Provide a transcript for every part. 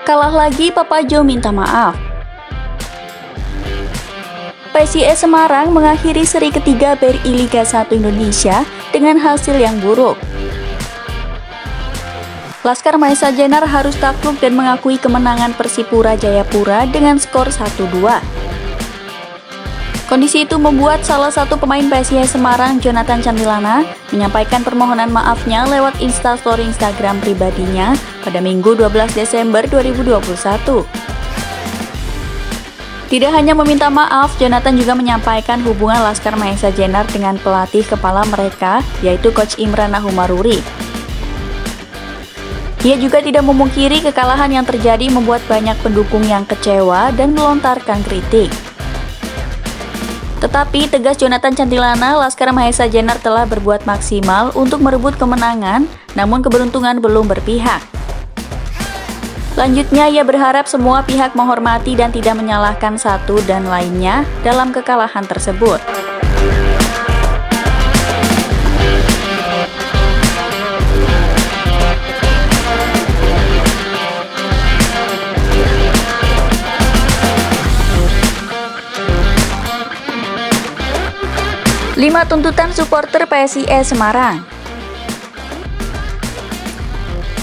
Kalah lagi, Papa Jo minta maaf. PSIS Semarang mengakhiri seri ketiga BRI Liga 1 Indonesia dengan hasil yang buruk. Laskar Mahesa Jenar harus takluk dan mengakui kemenangan Persipura Jayapura dengan skor 1-2. Kondisi itu membuat salah satu pemain PSIS Semarang, Jonathan Chandilana, menyampaikan permohonan maafnya lewat instastory Instagram pribadinya pada Minggu 12 Desember 2021. Tidak hanya meminta maaf, Jonathan juga menyampaikan hubungan Laskar Mahesa Jenar dengan pelatih kepala mereka, yaitu Coach Imran Nahumaruri. Ia juga tidak memungkiri kekalahan yang terjadi membuat banyak pendukung yang kecewa dan melontarkan kritik. Tetapi tegas Jonathan Chandilana, Laskar Mahesa Jenar telah berbuat maksimal untuk merebut kemenangan, namun keberuntungan belum berpihak. Selanjutnya, ia berharap semua pihak menghormati dan tidak menyalahkan satu dan lainnya dalam kekalahan tersebut. Lima tuntutan supporter PSIS Semarang.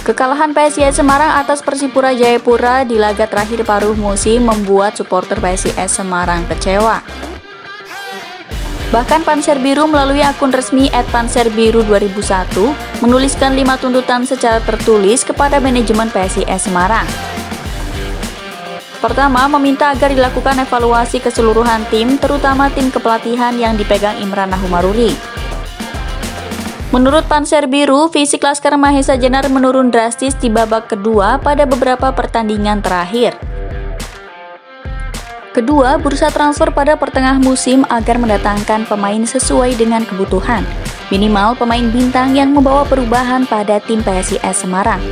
Kekalahan PSIS Semarang atas Persipura Jayapura di laga terakhir paruh musim membuat supporter PSIS Semarang kecewa. Bahkan Panser Biru melalui akun resmi @panserbiru2001 menuliskan 5 tuntutan secara tertulis kepada manajemen PSIS Semarang. Pertama, meminta agar dilakukan evaluasi keseluruhan tim, terutama tim kepelatihan yang dipegang Imran Nahumaruri. Menurut Panser Biru, fisik Laskar Mahesa Jenar menurun drastis di babak kedua pada beberapa pertandingan terakhir. Kedua, bursa transfer pada pertengah musim agar mendatangkan pemain sesuai dengan kebutuhan, minimal pemain bintang yang membawa perubahan pada tim PSIS Semarang.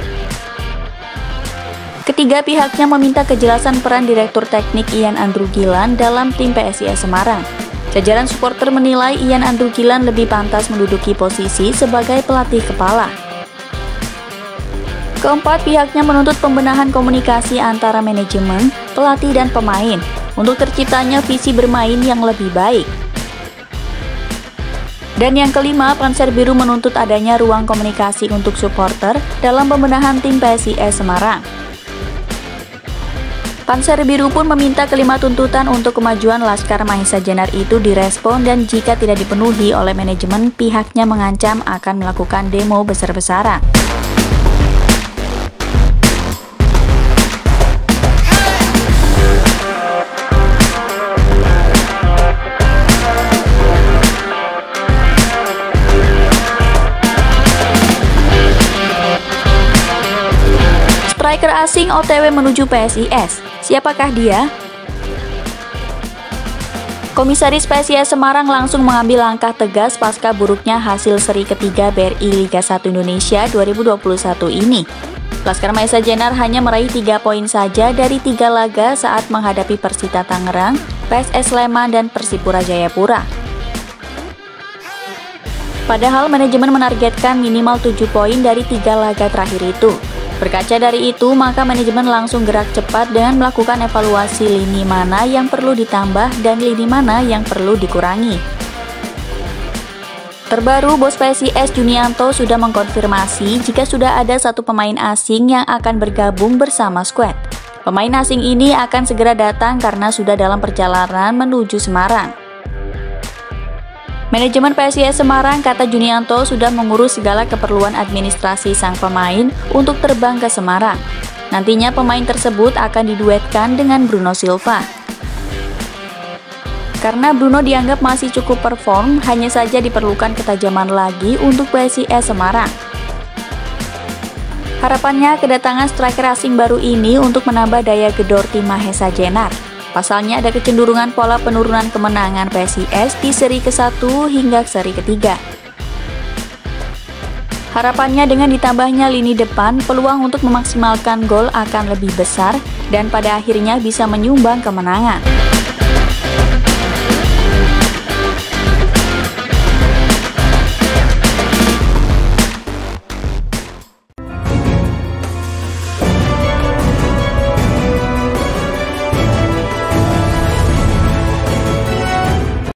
Ketiga, pihaknya meminta kejelasan peran Direktur Teknik Ian Andrew Gilan dalam tim PSIS Semarang. Jajaran supporter menilai Ian Andrew Gilan lebih pantas menduduki posisi sebagai pelatih kepala. Keempat, pihaknya menuntut pembenahan komunikasi antara manajemen, pelatih, dan pemain untuk terciptanya visi bermain yang lebih baik. Dan yang kelima, Panser Biru menuntut adanya ruang komunikasi untuk supporter dalam pembenahan tim PSIS Semarang. Panser Biru pun meminta kelima tuntutan untuk kemajuan Laskar Mahesa Jenar itu direspon dan jika tidak dipenuhi oleh manajemen, pihaknya mengancam akan melakukan demo besar-besaran. Striker asing OTW menuju PSIS. Siapakah dia? Komisaris PSIS Semarang langsung mengambil langkah tegas pasca buruknya hasil seri ketiga BRI Liga 1 Indonesia 2021 ini. Laskar Mahesa Jenar hanya meraih 3 poin saja dari 3 laga saat menghadapi Persita Tangerang, PSS Sleman, dan Persipura Jayapura. Padahal manajemen menargetkan minimal 7 poin dari 3 laga terakhir itu. Berkaca dari itu, maka manajemen langsung gerak cepat dengan melakukan evaluasi lini mana yang perlu ditambah dan lini mana yang perlu dikurangi. Terbaru, bos PSIS Junianto sudah mengkonfirmasi jika sudah ada 1 pemain asing yang akan bergabung bersama skuad. Pemain asing ini akan segera datang karena sudah dalam perjalanan menuju Semarang. Manajemen PSIS Semarang, kata Junianto, sudah mengurus segala keperluan administrasi sang pemain untuk terbang ke Semarang. Nantinya pemain tersebut akan diduetkan dengan Bruno Silva. Karena Bruno dianggap masih cukup perform, hanya saja diperlukan ketajaman lagi untuk PSIS Semarang. Harapannya kedatangan striker asing baru ini untuk menambah daya gedor tim Mahesa Jenar. Pasalnya ada kecenderungan pola penurunan kemenangan PSIS di seri ke-1 hingga seri ke-3. Harapannya dengan ditambahnya lini depan, peluang untuk memaksimalkan gol akan lebih besar dan pada akhirnya bisa menyumbang kemenangan.